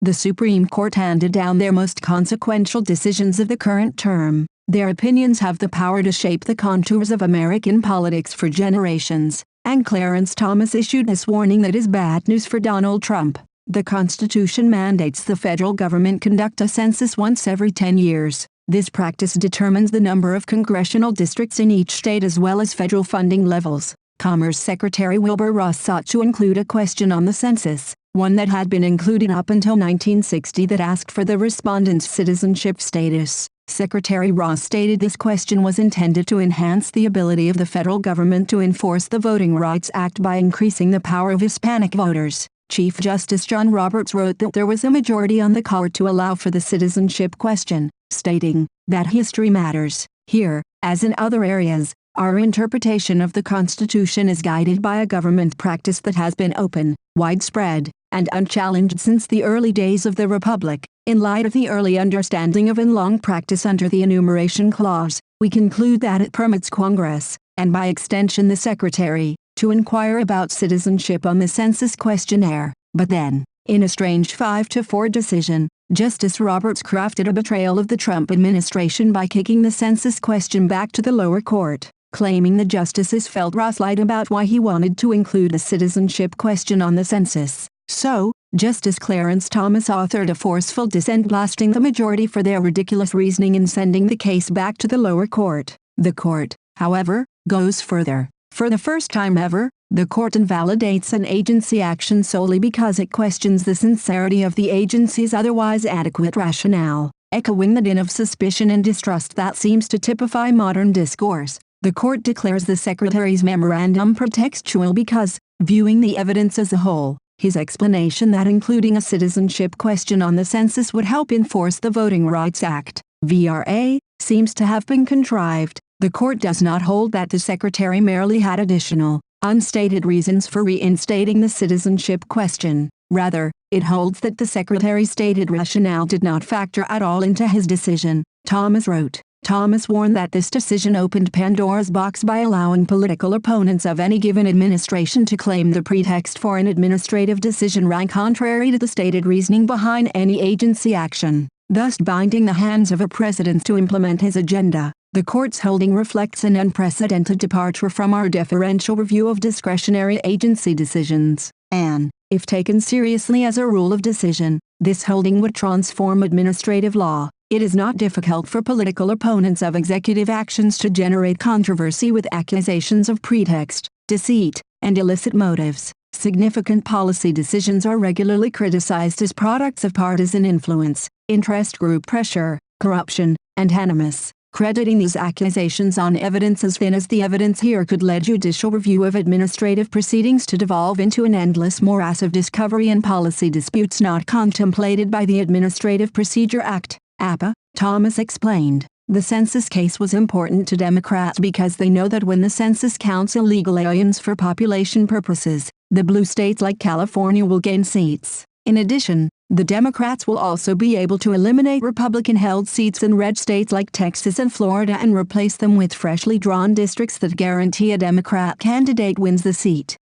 the Supreme Court handed down their most consequential decisions of the current term. Their opinions have the power to shape the contours of American politics for generations, and Clarence Thomas issued this warning that is bad news for Donald Trump. The Constitution mandates the federal government conduct a census once every 10 years. This practice determines the number of congressional districts in each state as well as federal funding levels. Commerce Secretary Wilbur Ross sought to include a question on the census, one that had been included up until 1960 that asked for the respondent's citizenship status. Secretary Ross stated this question was intended to enhance the ability of the federal government to enforce the Voting Rights Act by increasing the power of Hispanic voters. Chief Justice John Roberts wrote that there was a majority on the court to allow for the citizenship question, stating that history matters. Here, as in other areas, our interpretation of the Constitution is guided by a government practice that has been open, widespread, and unchallenged since the early days of the Republic. In light of the early understanding of and long practice under the Enumeration Clause, we conclude that it permits Congress, and by extension the Secretary, to inquire about citizenship on the census questionnaire. But then, in a strange 5-4 decision, Justice Roberts crafted a betrayal of the Trump administration by kicking the census question back to the lower court, claiming the justices felt Ross lied about why he wanted to include the citizenship question on the census. So, Justice Clarence Thomas authored a forceful dissent blasting the majority for their ridiculous reasoning and sending the case back to the lower court. The court, however, goes further. For the first time ever, the court invalidates an agency action solely because it questions the sincerity of the agency's otherwise adequate rationale, echoing the din of suspicion and distrust that seems to typify modern discourse. The court declares the Secretary's memorandum pretextual because, viewing the evidence as a whole, his explanation that including a citizenship question on the census would help enforce the Voting Rights Act, VRA, seems to have been contrived. The court does not hold that the Secretary merely had additional, unstated reasons for reinstating the citizenship question. Rather, it holds that the Secretary's stated rationale did not factor at all into his decision, Thomas wrote. Thomas warned that this decision opened Pandora's box by allowing political opponents of any given administration to claim the pretext for an administrative decision ran contrary to the stated reasoning behind any agency action, thus binding the hands of a president to implement his agenda. The court's holding reflects an unprecedented departure from our deferential review of discretionary agency decisions, and, if taken seriously as a rule of decision, this holding would transform administrative law. It is not difficult for political opponents of executive actions to generate controversy with accusations of pretext, deceit, and illicit motives. Significant policy decisions are regularly criticized as products of partisan influence, interest group pressure, corruption, and animus. Crediting these accusations on evidence as thin as the evidence here could lead judicial review of administrative proceedings to devolve into an endless morass of discovery and policy disputes not contemplated by the Administrative Procedure Act, APA. Thomas explained, the census case was important to Democrats because they know that when the census counts illegal aliens for population purposes, the blue states like California will gain seats. In addition, the Democrats will also be able to eliminate Republican-held seats in red states like Texas and Florida and replace them with freshly drawn districts that guarantee a Democrat candidate wins the seat.